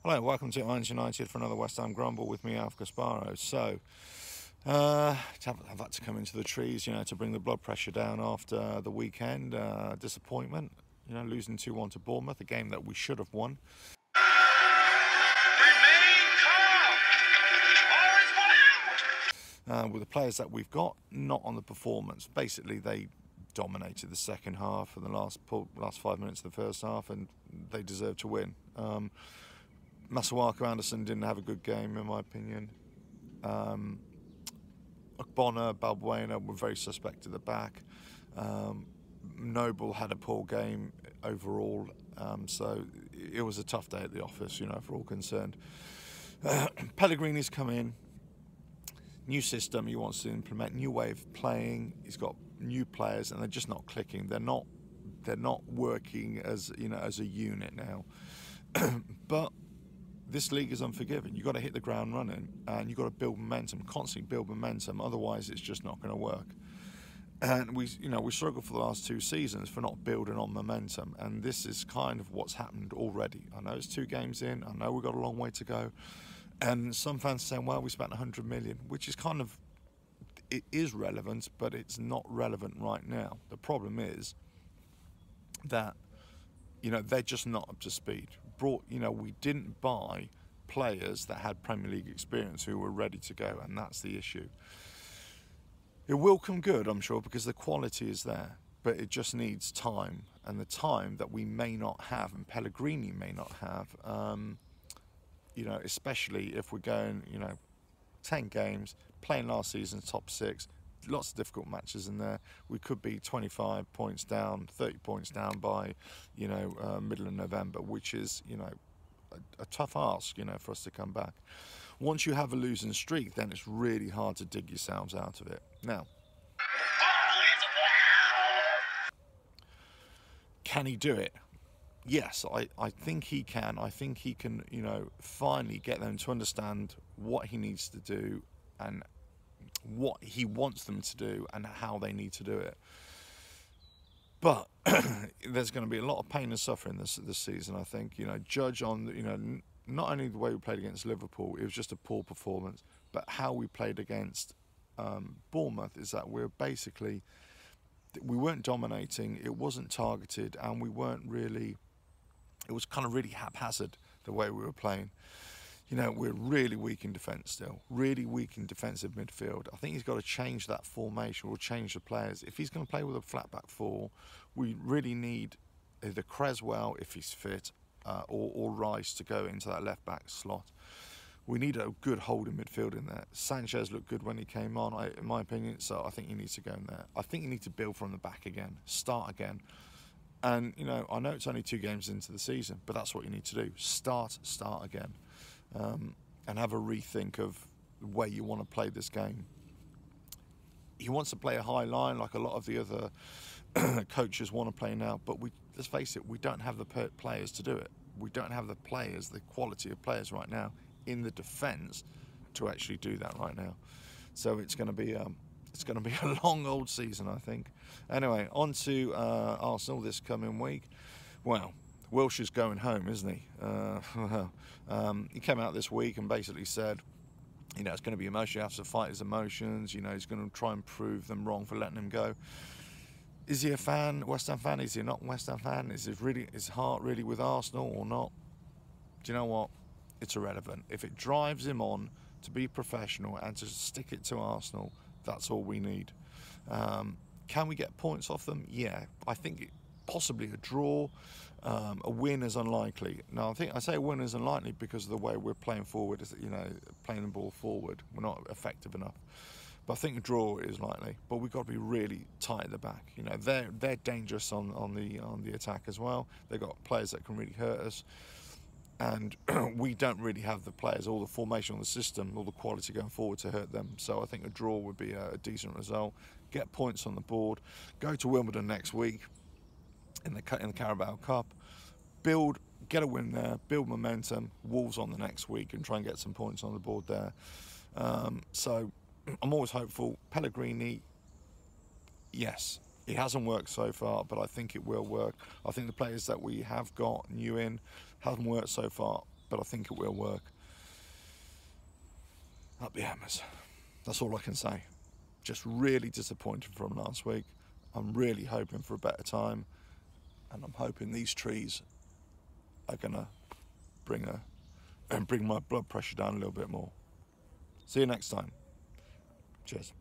Hello, welcome to Irons United for another West Ham Grumble with me, Alf Gasparo. So, I've had to come into the trees, to bring the blood pressure down after the weekend. Disappointment, losing 2-1 to Bournemouth, a game that we should have won. With the players that we've got, not on the performance. Basically, they dominated the second half and the last 5 minutes of the first half, and they deserve to win. Masuaku Anderson didn't have a good game, in my opinion. Bonner, Balbuena were very suspect at the back. Noble had a poor game overall, so it was a tough day at the office, for all concerned. Pellegrini's come in, new system he wants to implement, new way of playing. He's got new players, and they're just not clicking. They're not working as a unit now. But this league is unforgiving. You've got to hit the ground running, and you've got to build momentum, constantly build momentum. Otherwise, it's just not going to work. And we struggled for the last 2 seasons for not building on momentum, and this is kind of what's happened already. I know it's 2 games in. I know we've got a long way to go, and some fans are saying, "Well, we spent 100 million," which is it is relevant, but it's not relevant right now. The problem is that they're just not up to speed. We didn't buy players that had Premier League experience who were ready to go, and that's the issue. It will come good, I'm sure, because the quality is there, but it just needs time, and the time that we may not have, and Pellegrini may not have. Especially if we're going, 10 games, playing last season's top 6. Lots of difficult matches in there. We could be 25 points down, 30 points down by, middle of November, which is, a tough ask, for us to come back. Once you have a losing streak, then it's really hard to dig yourselves out of it. Now, can he do it? Yes, I think he can. I think he can, finally get them to understand what he needs to do and what he wants them to do and how they need to do it. But there's going to be a lot of pain and suffering this season, I think. Judge on, not only the way we played against Liverpool, it was just a poor performance, but how we played against Bournemouth is that we weren't dominating, it wasn't targeted, and we weren't really, it was kind of really haphazard the way we were playing. We're really weak in defence still, really weak in defensive midfield. I think he's got to change that formation or change the players. If he's going to play with a flat back 4, we really need either Creswell, if he's fit, or Rice to go into that left back slot. We need a good holding midfield in there. Sanchez looked good when he came on, in my opinion, so I think he needs to go in there. I think you need to build from the back again, start again. And, I know it's only 2 games into the season, but that's what you need to do. Start again. And have a rethink of the way you want to play this game. He wants to play a high line like a lot of the other coaches want to play now, but let's face it, we don't have the players to do it. We don't have the quality of players right now in the defence to actually do that right now. So it's going to be a long old season, I think. Anyway, on to Arsenal this coming week. Well, Wilshire's going home, isn't he? He came out this week and basically said, it's going to be emotional. He has to fight his emotions. He's going to try and prove them wrong for letting him go. Is he a fan, West Ham fan? Is he not a West Ham fan? Is his heart really with Arsenal or not? Do you know what? It's irrelevant. If it drives him on to be professional and to stick it to Arsenal, that's all we need. Can we get points off them? Yeah, I think possibly a draw. A win is unlikely. Now, I say a win is unlikely because of the way we're playing forward. Playing the ball forward, we're not effective enough. But I think a draw is likely. But we've got to be really tight at the back. They're dangerous on the attack as well. They've got players that can really hurt us, and we don't really have the players, all the formation, all the system, all the quality going forward to hurt them. So I think a draw would be a decent result. Get points on the board. Go to Wimbledon next week. In the Carabao Cup, get a win there, build momentum. Wolves on the next week and try and get some points on the board there. So I'm always hopeful. Pellegrini, yes, it hasn't worked so far, but I think it will work. I think the players that we have got new in haven't worked so far, but I think it will work. Up the hammers. That's all I can say. Just really disappointed from last week. I'm really hoping for a better time, and I'm hoping these trees are gonna bring my blood pressure down a little bit more. See you next time. Cheers.